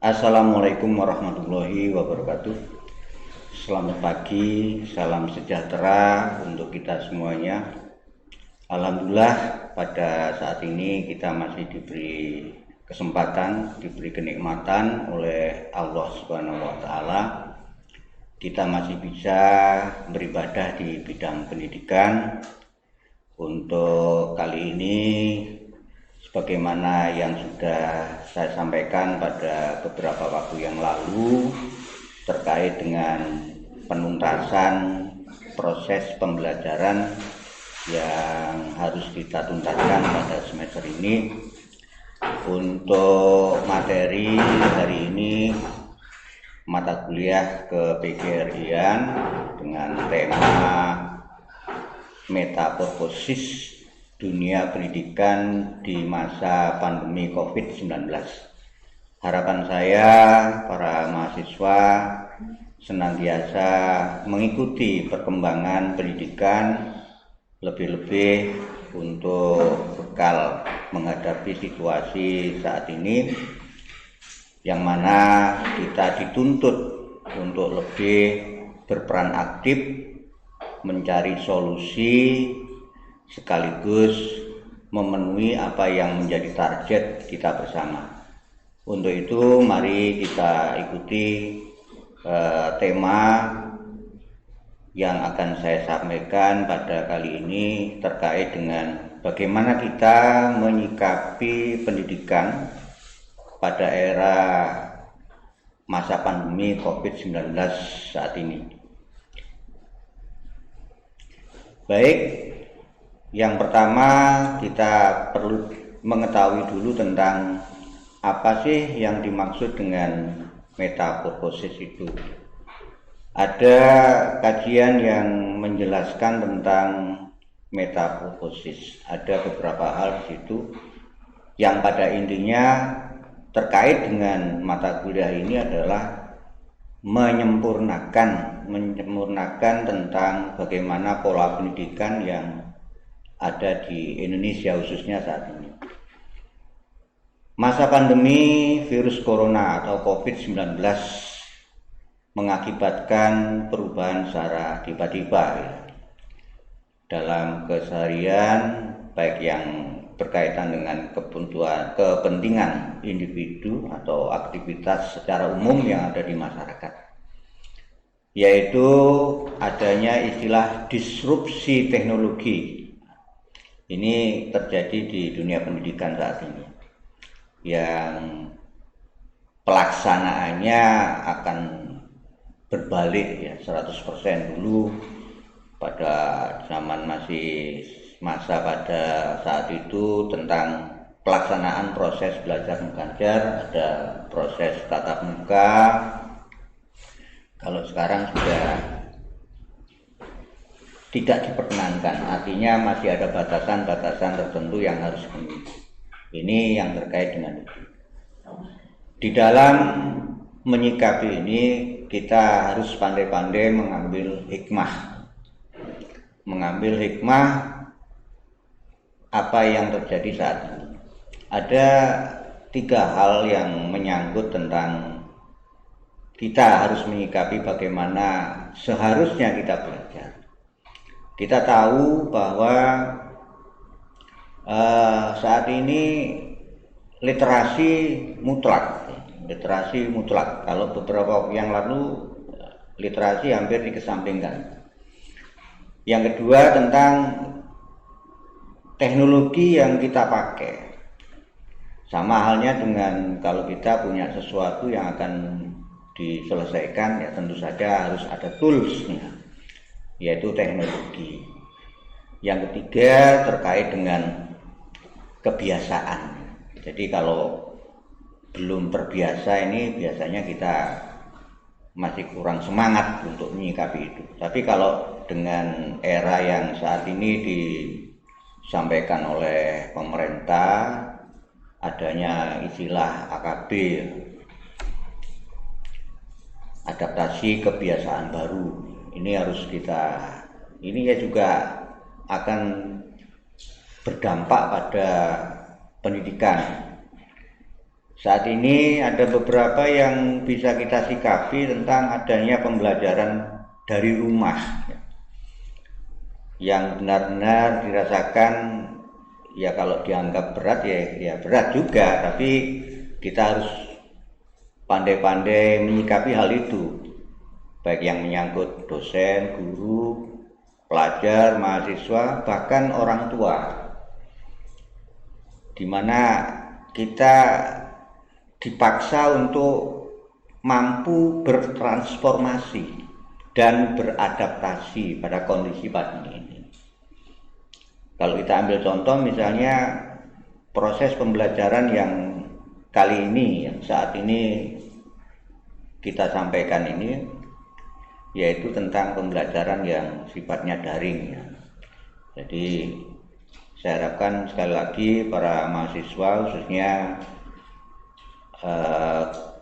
Assalamualaikum warahmatullahi wabarakatuh. Selamat pagi, salam sejahtera untuk kita semuanya. Alhamdulillah pada saat ini kita masih diberi kesempatan, diberi kenikmatan oleh Allah Subhanahu wa taala. Kita masih bisa beribadah di bidang pendidikan. Untuk kali ini, sebagaimana yang sudah saya sampaikan pada beberapa waktu yang lalu terkait dengan penuntasan proses pembelajaran yang harus kita tuntaskan pada semester ini. Untuk materi hari ini mata kuliah ke-PGRI-an dengan tema Metamorfosis Dunia Pendidikan di Masa Pandemi COVID-19. Harapan saya para mahasiswa senantiasa mengikuti perkembangan pendidikan, lebih-lebih untuk bekal menghadapi situasi saat ini yang mana kita dituntut untuk lebih berperan aktif mencari solusi sekaligus memenuhi apa yang menjadi target kita bersama. Untuk itu mari kita ikuti tema yang akan saya sampaikan pada kali ini terkait dengan bagaimana kita menyikapi pendidikan pada era masa pandemi COVID-19 saat ini. Baik, yang pertama kita perlu mengetahui dulu tentang apa sih yang dimaksud dengan metamorfosis itu. Ada kajian yang menjelaskan tentang metamorfosis. Ada beberapa hal di situ yang pada intinya terkait dengan mata kuliah ini adalah menyempurnakan tentang bagaimana pola pendidikan yang ada di Indonesia khususnya saat ini. Masa pandemi virus corona atau COVID-19 mengakibatkan perubahan secara tiba-tiba dalam keseharian, baik yang berkaitan dengan kepentingan individu atau aktivitas secara umum yang ada di masyarakat, yaitu adanya istilah disrupsi teknologi. Ini terjadi di dunia pendidikan saat ini, yang pelaksanaannya akan berbalik ya 100%. Dulu pada zaman masih masa pada saat itu tentang pelaksanaan proses belajar mengajar, ada proses tatap muka. Kalau sekarang sudah tidak diperkenankan, artinya masih ada batasan-batasan tertentu yang harus dipenuhi. Ini yang terkait dengan itu. Di dalam menyikapi ini kita harus pandai-pandai mengambil hikmah apa yang terjadi saat ini. Ada 3 hal yang menyangkut tentang kita harus menyikapi bagaimana seharusnya kita belajar. Kita tahu bahwa saat ini literasi mutlak. Kalau beberapa waktu yang lalu literasi hampir dikesampingkan. Yang kedua tentang teknologi yang kita pakai. Sama halnya dengan kalau kita punya sesuatu yang akan diselesaikan, ya tentu saja harus ada toolsnya, yaitu teknologi. Yang ketiga terkait dengan kebiasaan. Jadi kalau belum terbiasa ini biasanya kita masih kurang semangat untuk menyikapi itu. Tapi kalau dengan era yang saat ini disampaikan oleh pemerintah, adanya istilah AKB, adaptasi kebiasaan baru, ini harus ini ya juga akan berdampak pada pendidikan. Saat ini ada beberapa yang bisa kita sikapi tentang adanya pembelajaran dari rumah yang benar-benar dirasakan, ya kalau dianggap berat ya berat juga, tapi kita harus pandai-pandai menyikapi hal itu, baik yang menyangkut dosen, guru, pelajar, mahasiswa, bahkan orang tua, di mana kita dipaksa untuk mampu bertransformasi dan beradaptasi pada kondisi pandemi ini. Kalau kita ambil contoh misalnya proses pembelajaran yang kali ini, yang saat ini kita sampaikan ini, yaitu tentang pembelajaran yang sifatnya daring. Jadi saya harapkan sekali lagi para mahasiswa, khususnya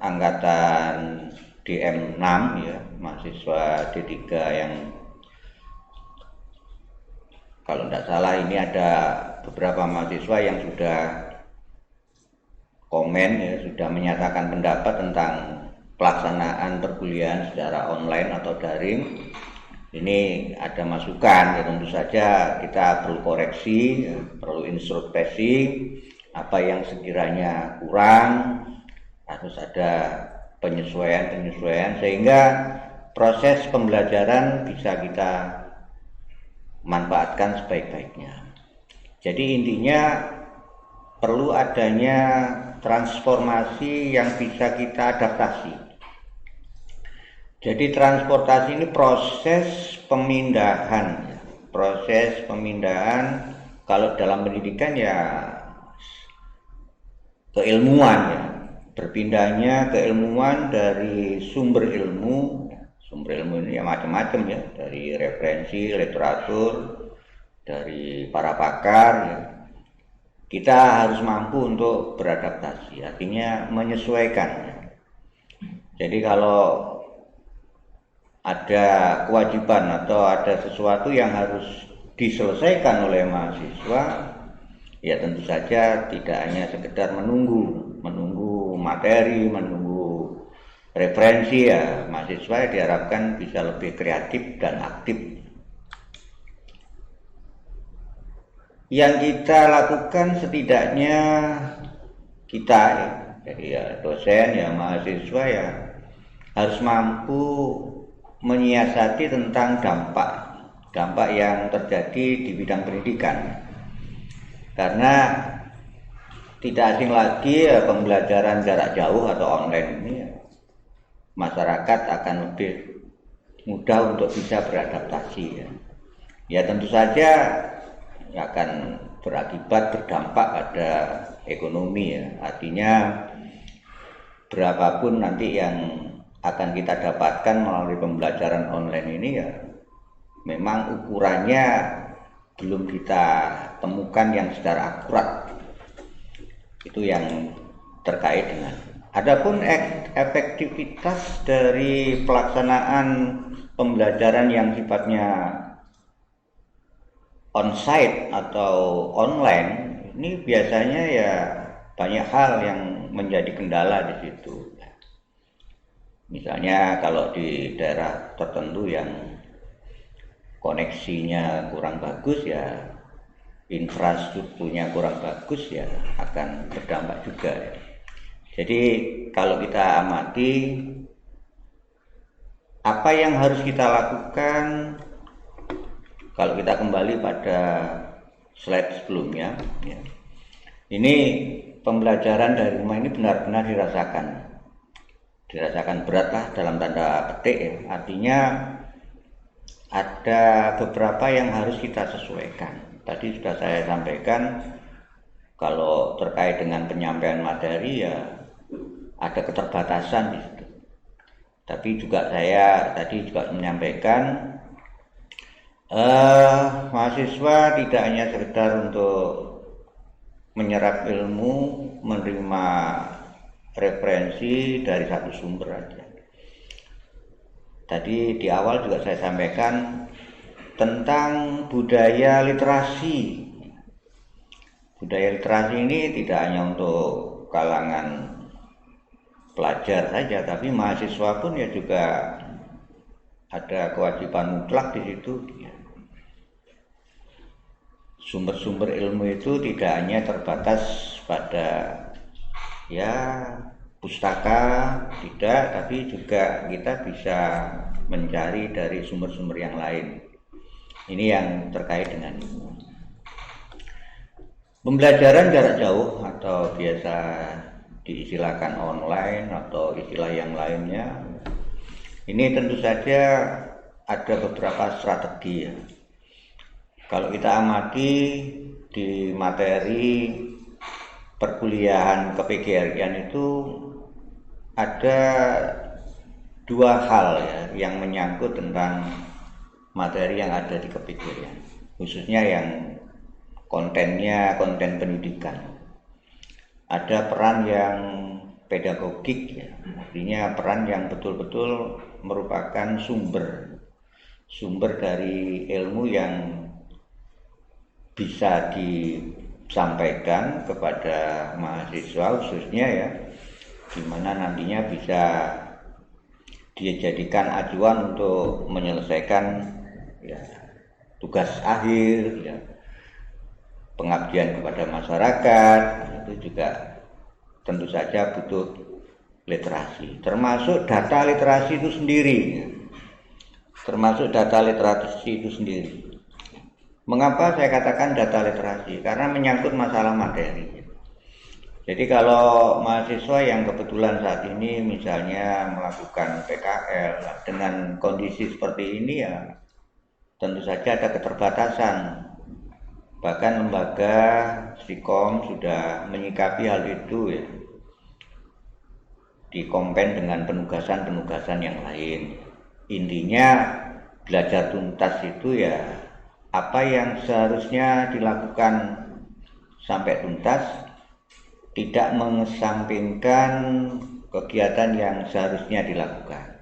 angkatan DM6 ya, mahasiswa D3 yang kalau tidak salah ini ada beberapa mahasiswa yang sudah komen ya, sudah menyatakan pendapat tentang pelaksanaan perkuliahan secara online atau daring. Ini ada masukan ya, tentu saja kita perlu koreksi ya, perlu introspeksi apa yang sekiranya kurang, harus ada penyesuaian sehingga proses pembelajaran bisa kita manfaatkan sebaik-baiknya. Jadi intinya perlu adanya transformasi yang bisa kita adaptasi. Jadi transportasi ini proses pemindahan kalau dalam pendidikan ya keilmuan ya, berpindahnya keilmuan dari sumber ilmu ini ya macam-macam ya, dari referensi, literatur, dari para pakar ya. Kita harus mampu untuk beradaptasi, artinya menyesuaikan ya. Jadi kalau ada kewajiban atau ada sesuatu yang harus diselesaikan oleh mahasiswa, ya tentu saja tidak hanya sekedar menunggu materi, menunggu referensi ya, mahasiswa diharapkan bisa lebih kreatif dan aktif. Yang kita lakukan setidaknya kita ya, jadi ya dosen ya mahasiswa ya harus mampu menyiasati tentang dampak yang terjadi di bidang pendidikan. Karena tidak asing lagi ya, pembelajaran jarak jauh atau online ini ya, masyarakat akan lebih mudah untuk bisa beradaptasi ya. Ya tentu saja akan berdampak pada ekonomi ya. Artinya berapapun nanti yang akan kita dapatkan melalui pembelajaran online ini ya memang ukurannya belum kita temukan yang secara akurat. Itu yang terkait dengan. Adapun efektivitas dari pelaksanaan pembelajaran yang sifatnya on-site atau online ini biasanya ya banyak hal yang menjadi kendala di situ. Misalnya kalau di daerah tertentu yang koneksinya kurang bagus ya, infrastrukturnya kurang bagus ya akan berdampak juga ya. Jadi kalau kita amati apa yang harus kita lakukan, kalau kita kembali pada slide sebelumnya ya, ini pembelajaran dari rumah ini benar-benar dirasakan berat lah dalam tanda petik ya. Artinya ada beberapa yang harus kita sesuaikan. Tadi sudah saya sampaikan kalau terkait dengan penyampaian materi ya ada keterbatasan di situ. Tapi juga saya tadi juga menyampaikan mahasiswa tidak hanya sekedar untuk menyerap ilmu, menerima referensi dari satu sumber aja. Tadi di awal juga saya sampaikan tentang budaya literasi. Budaya literasi ini tidak hanya untuk kalangan pelajar saja, tapi mahasiswa pun ya juga ada kewajiban mutlak di situ. Sumber-sumber ilmu itu tidak hanya terbatas pada ya pustaka, tidak, tapi juga kita bisa mencari dari sumber-sumber yang lain. Ini yang terkait dengan ilmu. Pembelajaran jarak jauh atau biasa diistilahkan online atau istilah yang lainnya, ini tentu saja ada beberapa strategi ya. Kalau kita amati di materi perkuliahan ke-PGRI-an itu ada dua hal ya yang menyangkut tentang materi yang ada di ke-PGRI-an, khususnya yang kontennya konten pendidikan. Ada peran yang pedagogik ya, artinya peran yang betul-betul merupakan sumber dari ilmu yang bisa disampaikan kepada mahasiswa khususnya ya, dimana nantinya bisa dia jadikan acuan untuk menyelesaikan ya, tugas akhir ya, pengabdian kepada masyarakat. Itu juga tentu saja butuh literasi, termasuk data literasi itu sendiri ya. Mengapa saya katakan data literasi? Karena menyangkut masalah materi. Jadi kalau mahasiswa yang kebetulan saat ini misalnya melakukan PKL dengan kondisi seperti ini ya tentu saja ada keterbatasan. Bahkan lembaga Stikom sudah menyikapi hal itu ya, dikompen dengan penugasan-penugasan yang lain. Intinya belajar tuntas itu ya apa yang seharusnya dilakukan sampai tuntas, tidak mengesampingkan kegiatan yang seharusnya dilakukan.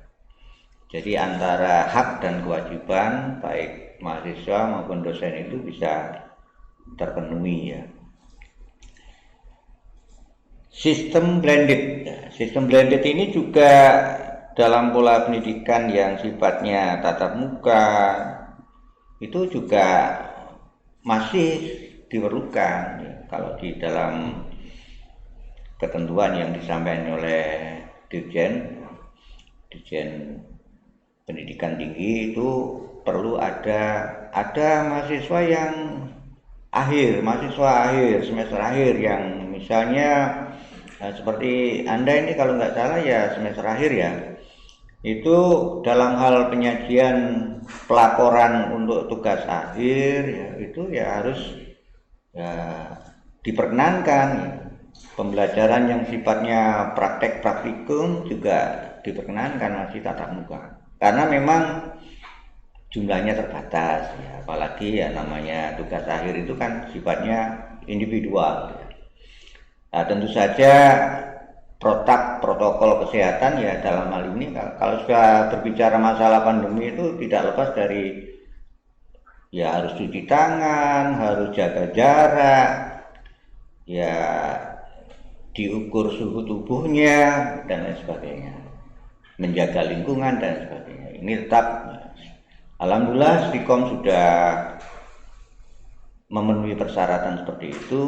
Jadi antara hak dan kewajiban baik mahasiswa maupun dosen itu bisa terpenuhi ya. Sistem blended ini juga dalam pola pendidikan yang sifatnya tatap muka itu juga masih diperlukan ya. Kalau di dalam ketentuan yang disampaikan oleh Dirjen Pendidikan Tinggi itu perlu ada mahasiswa yang mahasiswa akhir, semester akhir yang misalnya seperti Anda ini kalau nggak salah ya semester akhir ya, itu dalam hal penyajian pelaporan untuk tugas akhir ya, itu ya harus ya, diperkenankan ya. Pembelajaran yang sifatnya praktek praktikum juga diperkenankan masih tatap muka, karena memang jumlahnya terbatas ya, apalagi ya namanya tugas akhir itu kan sifatnya individual ya. Nah, tentu saja protokol kesehatan ya dalam hal ini kalau sudah berbicara masalah pandemi itu tidak lepas dari ya harus cuci tangan, harus jaga jarak, ya diukur suhu tubuhnya dan lain sebagainya, menjaga lingkungan dan sebagainya. Ini tetap alhamdulillah Stikom sudah memenuhi persyaratan seperti itu,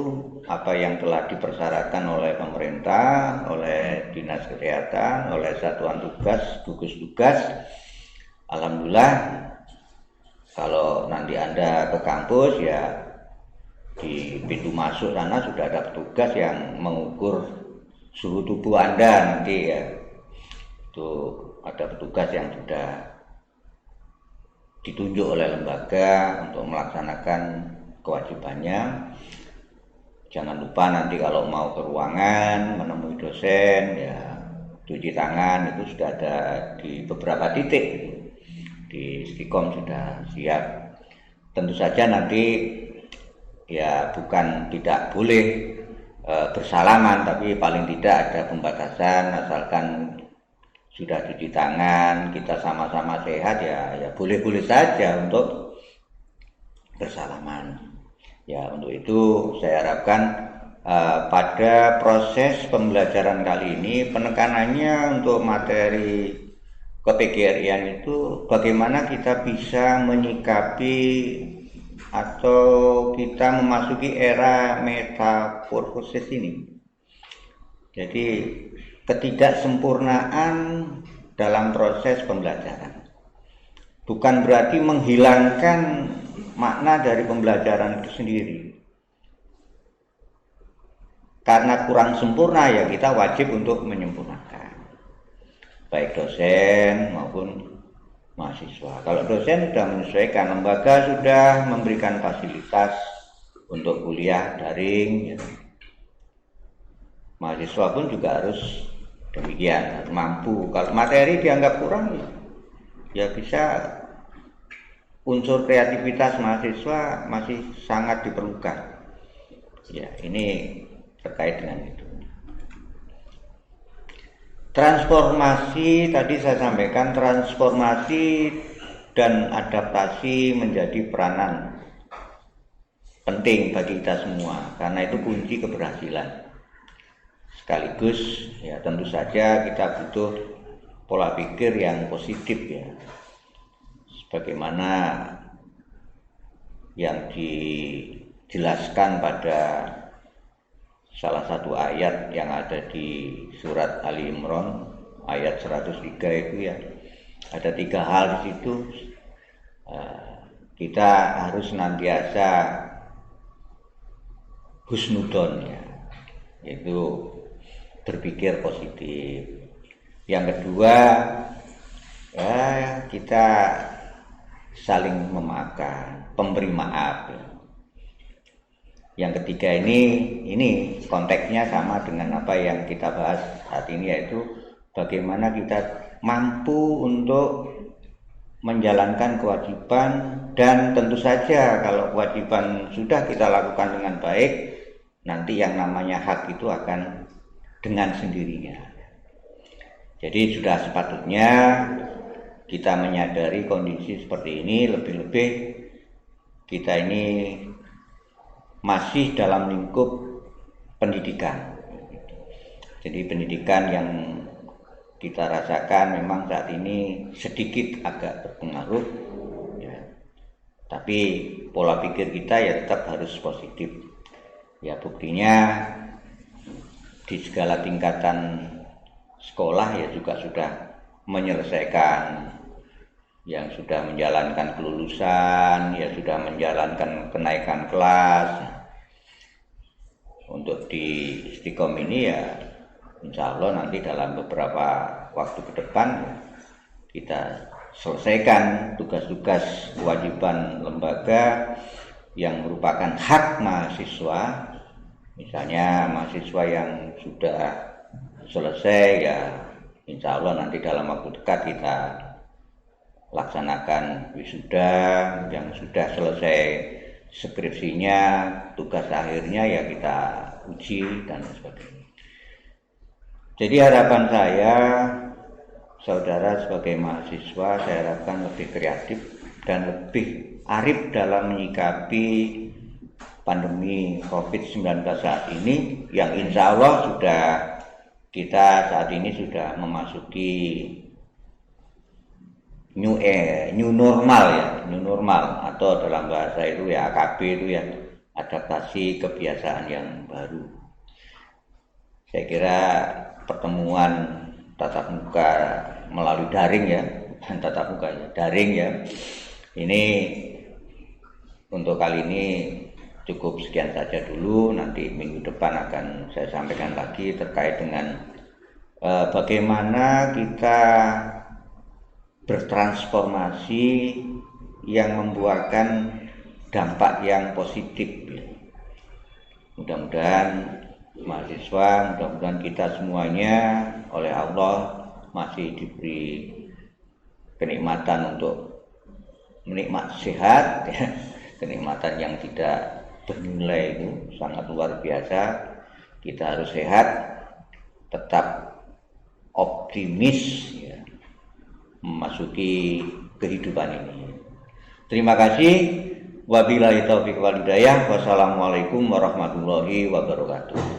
apa yang telah dipersyaratkan oleh pemerintah, oleh dinas kesehatan, oleh satuan tugas, gugus tugas. Alhamdulillah kalau nanti Anda ke kampus ya di pintu masuk sana sudah ada petugas yang mengukur suhu tubuh Anda nanti ya. Itu ada petugas yang sudah ditunjuk oleh lembaga untuk melaksanakan kewajibannya. Jangan lupa nanti kalau mau ke ruangan menemui dosen ya cuci tangan, itu sudah ada di beberapa titik di Stikom sudah siap. Tentu saja nanti ya bukan tidak boleh bersalaman, tapi paling tidak ada pembatasan, asalkan sudah cuci tangan, kita sama-sama sehat ya boleh-boleh saja untuk bersalaman. Ya untuk itu saya harapkan pada proses pembelajaran kali ini penekanannya untuk materi ke-PGRI-an itu bagaimana kita bisa menyikapi atau kita memasuki era metamorfosis ini. Jadi ketidaksempurnaan dalam proses pembelajaran bukan berarti menghilangkan makna dari pembelajaran itu sendiri. Karena kurang sempurna ya kita wajib untuk menyempurnakan, baik dosen maupun mahasiswa. Kalau dosen sudah menyesuaikan, lembaga sudah memberikan fasilitas untuk kuliah daring, ya. Mahasiswa pun juga harus demikian, harus mampu. Kalau materi dianggap kurang, ya bisa unsur kreativitas mahasiswa masih sangat diperlukan. Ya, ini terkait dengan itu. Transformasi, tadi saya sampaikan transformasi dan adaptasi menjadi peranan penting bagi kita semua, karena itu kunci keberhasilan. Sekaligus ya tentu saja kita butuh pola pikir yang positif ya, sebagaimana yang dijelaskan pada salah satu ayat yang ada di surat Ali Imran ayat 103 itu ya, ada 3 hal di situ. Kita harus senantiasa husnudon ya, yaitu berpikir positif. Yang kedua ya kita saling memaafkan, pemberi maaf ya. Yang ketiga ini konteksnya sama dengan apa yang kita bahas saat ini, yaitu bagaimana kita mampu untuk menjalankan kewajiban, dan tentu saja kalau kewajiban sudah kita lakukan dengan baik, nanti yang namanya hak itu akan dengan sendirinya. Jadi sudah sepatutnya kita menyadari kondisi seperti ini, lebih-lebih kita ini masih dalam lingkup pendidikan. Jadi pendidikan yang kita rasakan memang saat ini sedikit agak berpengaruh ya. Tapi pola pikir kita ya tetap harus positif. Ya buktinya di segala tingkatan sekolah ya juga sudah menyelesaikan, yang sudah menjalankan kelulusan, ya sudah menjalankan kenaikan kelas. Untuk di Istiqom ini ya insya Allah nanti dalam beberapa waktu ke depan kita selesaikan tugas-tugas kewajiban lembaga yang merupakan hak mahasiswa. Misalnya mahasiswa yang sudah selesai ya insya Allah nanti dalam waktu dekat kita laksanakan wisuda, yang sudah selesai skripsinya, tugas akhirnya ya kita uji dan sebagainya. Jadi harapan saya, saudara sebagai mahasiswa, saya harapkan lebih kreatif dan lebih arif dalam menyikapi pandemi COVID-19 saat ini, yang insya Allah sudah kita saat ini sudah memasuki new normal ya, new normal atau dalam bahasa itu ya AKB itu ya, adaptasi kebiasaan yang baru. Saya kira pertemuan tatap muka melalui daring ya, bukan tatap muka ya, daring ya. Ini untuk kali ini cukup sekian saja dulu. Nanti minggu depan akan saya sampaikan lagi terkait dengan bagaimana kita bertransformasi yang membuahkan dampak yang positif. Mudah-mudahan mahasiswa, mudah-mudahan kita semuanya oleh Allah masih diberi kenikmatan untuk menikmati sehat ya. Kenikmatan yang tidak bernilai itu sangat luar biasa. Kita harus sehat, tetap optimis ya, memasuki kehidupan ini. Terima kasih. Wabillahi taufiq wal hidayah. Wassalamualaikum warahmatullahi wabarakatuh.